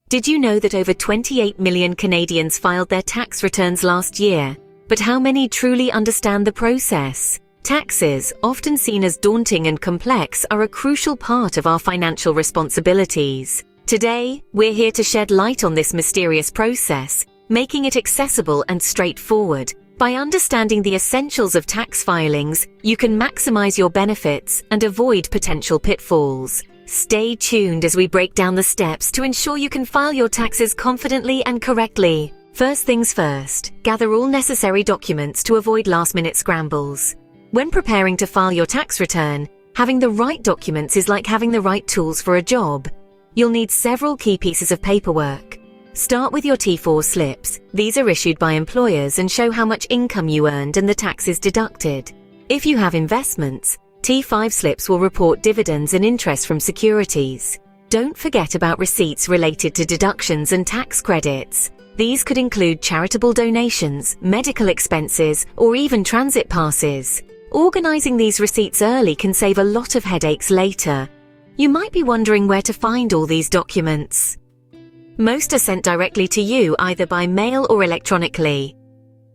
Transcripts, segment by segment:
Did you know that over 28 million Canadians filed their tax returns last year? But how many truly understand the process? Taxes, often seen as daunting and complex, are a crucial part of our financial responsibilities. Today, we're here to shed light on this mysterious process, making it accessible and straightforward. By understanding the essentials of tax filings, you can maximize your benefits and avoid potential pitfalls. Stay tuned as we break down the steps to ensure you can file your taxes confidently and correctly. First things first, gather all necessary documents to avoid last-minute scrambles. When preparing to file your tax return, having the right documents is like having the right tools for a job. You'll need several key pieces of paperwork. Start with your T4 slips. These are issued by employers and show how much income you earned and the tax is deducted. If you have investments, T5 slips will report dividends and interest from securities. Don't forget about receipts related to deductions and tax credits. These could include charitable donations, medical expenses, or even transit passes. Organizing these receipts early can save a lot of headaches later. You might be wondering where to find all these documents. Most are sent directly to you either by mail or electronically.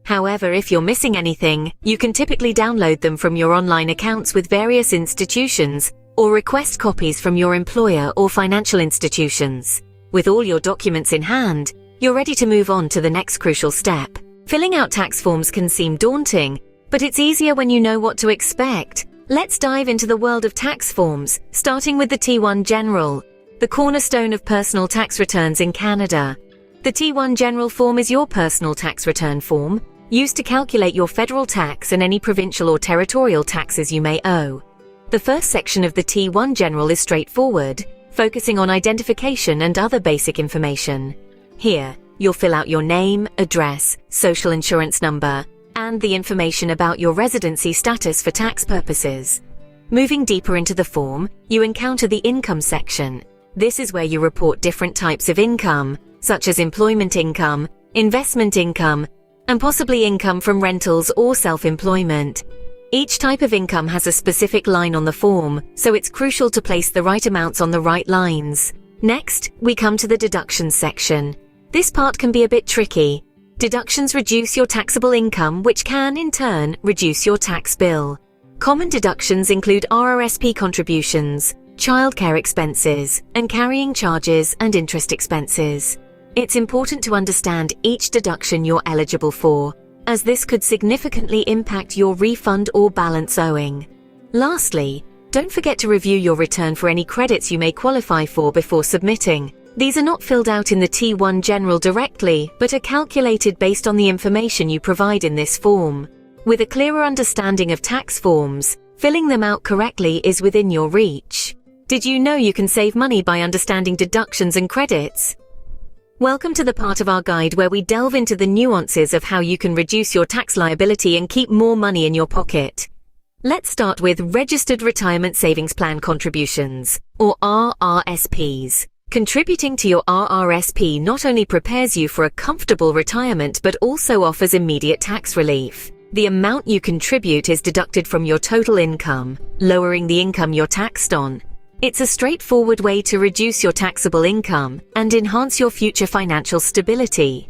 However, if you're missing anything, you can typically download them from your online accounts with various institutions or request copies from your employer or financial institutions. With all your documents in hand, you're ready to move on to the next crucial step. Filling out tax forms can seem daunting, but it's easier when you know what to expect. Let's dive into the world of tax forms, starting with the T1 General, the cornerstone of personal tax returns in Canada. The T1 General form is your personal tax return form, used to calculate your federal tax and any provincial or territorial taxes you may owe. The first section of the T1 General is straightforward, focusing on identification and other basic information. Here, you'll fill out your name, address, social insurance number, and the information about your residency status for tax purposes. Moving deeper into the form, you encounter the income section. This is where you report different types of income, such as employment income, investment income, and possibly income from rentals or self-employment. Each type of income has a specific line on the form, so it's crucial to place the right amounts on the right lines. Next, we come to the deductions section. This part can be a bit tricky. Deductions reduce your taxable income, which can, in turn, reduce your tax bill. Common deductions include RRSP contributions, childcare expenses, and carrying charges and interest expenses. It's important to understand each deduction you're eligible for, as this could significantly impact your refund or balance owing. Lastly, don't forget to review your return for any credits you may qualify for before submitting. These are not filled out in the T1 General directly, but are calculated based on the information you provide in this form. With a clearer understanding of tax forms, filling them out correctly is within your reach. Did you know you can save money by understanding deductions and credits? Welcome to the part of our guide where we delve into the nuances of how you can reduce your tax liability and keep more money in your pocket. Let's start with Registered Retirement Savings Plan Contributions, or RRSPs. Contributing to your RRSP not only prepares you for a comfortable retirement but also offers immediate tax relief. The amount you contribute is deducted from your total income, lowering the income you're taxed on. It's a straightforward way to reduce your taxable income and enhance your future financial stability.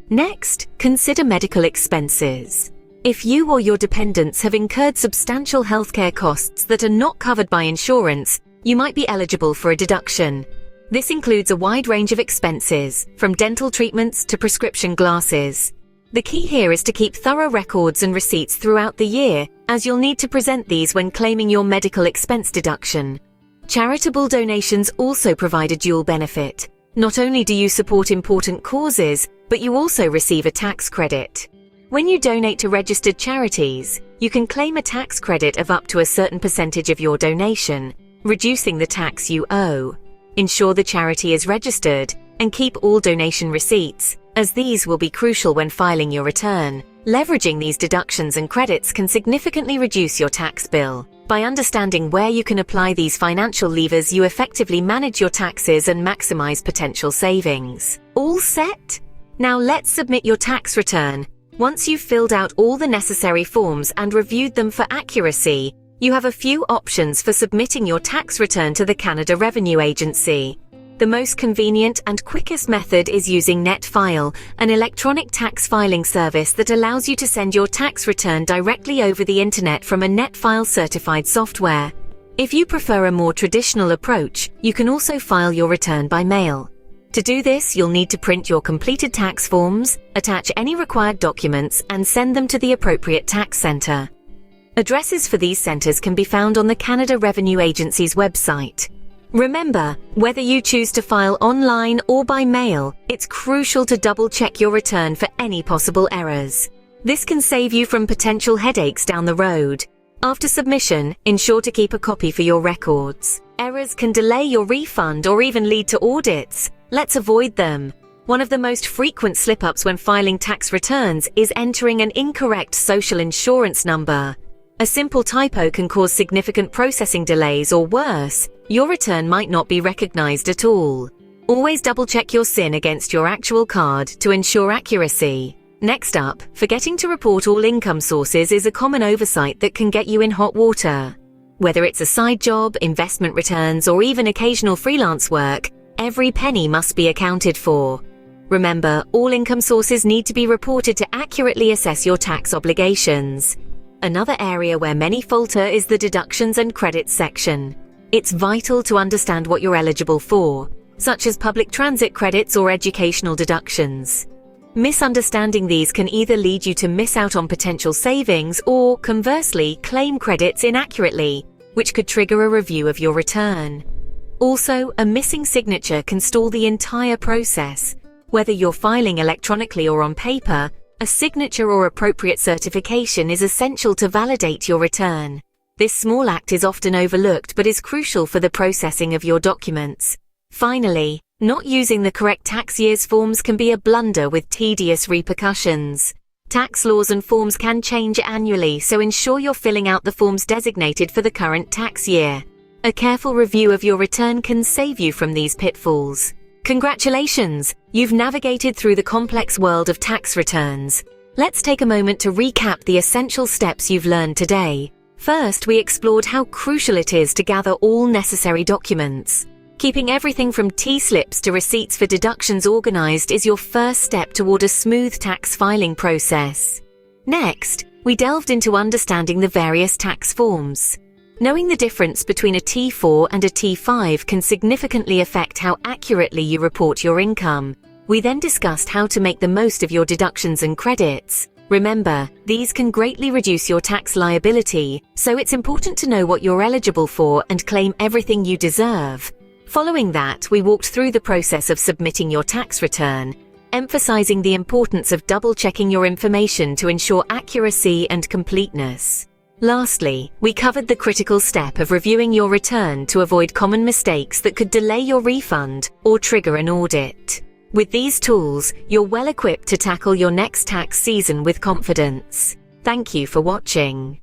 Next, consider medical expenses. If you or your dependents have incurred substantial healthcare costs that are not covered by insurance, you might be eligible for a deduction. This includes a wide range of expenses, from dental treatments to prescription glasses. The key here is to keep thorough records and receipts throughout the year, as you'll need to present these when claiming your medical expense deduction. Charitable donations also provide a dual benefit. Not only do you support important causes, but you also receive a tax credit. When you donate to registered charities, you can claim a tax credit of up to a certain percentage of your donation, reducing the tax you owe. Ensure the charity is registered and keep all donation receipts, as these will be crucial when filing your return. Leveraging these deductions and credits can significantly reduce your tax bill. By understanding where you can apply these financial levers, you effectively manage your taxes and maximize potential savings. All set? Now let's submit your tax return. Once you've filled out all the necessary forms and reviewed them for accuracy, you have a few options for submitting your tax return to the Canada Revenue Agency. The most convenient and quickest method is using NetFile, an electronic tax filing service that allows you to send your tax return directly over the internet from a NetFile certified software. If you prefer a more traditional approach, you can also file your return by mail. To do this, you'll need to print your completed tax forms, attach any required documents, and send them to the appropriate tax center. Addresses for these centers can be found on the Canada Revenue Agency's website. Remember, whether you choose to file online or by mail, it's crucial to double-check your return for any possible errors. This can save you from potential headaches down the road. After submission, ensure to keep a copy for your records. Errors can delay your refund or even lead to audits. Let's avoid them. One of the most frequent slip-ups when filing tax returns is entering an incorrect social insurance number. A simple typo can cause significant processing delays, or worse, your return might not be recognized at all. Always double-check your SIN against your actual card to ensure accuracy. Next up, forgetting to report all income sources is a common oversight that can get you in hot water. Whether it's a side job, investment returns, or even occasional freelance work, every penny must be accounted for. Remember, all income sources need to be reported to accurately assess your tax obligations. Another area where many falter is the deductions and credits section. It's vital to understand what you're eligible for, such as public transit credits or educational deductions. Misunderstanding these can either lead you to miss out on potential savings or, conversely, claim credits inaccurately, which could trigger a review of your return. Also, a missing signature can stall the entire process. Whether you're filing electronically or on paper, a signature or appropriate certification is essential to validate your return. This small act is often overlooked but is crucial for the processing of your documents. Finally, not using the correct tax year's forms can be a blunder with tedious repercussions. Tax laws and forms can change annually, so ensure you're filling out the forms designated for the current tax year. A careful review of your return can save you from these pitfalls. Congratulations! You've navigated through the complex world of tax returns. Let's take a moment to recap the essential steps you've learned today. First, we explored how crucial it is to gather all necessary documents. Keeping everything from T-slips to receipts for deductions organized is your first step toward a smooth tax filing process. Next, we delved into understanding the various tax forms. Knowing the difference between a T4 and a T5 can significantly affect how accurately you report your income. We then discussed how to make the most of your deductions and credits. Remember, these can greatly reduce your tax liability, so it's important to know what you're eligible for and claim everything you deserve. Following that, we walked through the process of submitting your tax return, emphasizing the importance of double-checking your information to ensure accuracy and completeness. Lastly, we covered the critical step of reviewing your return to avoid common mistakes that could delay your refund or trigger an audit. With these tools, you're well equipped to tackle your next tax season with confidence. Thank you for watching.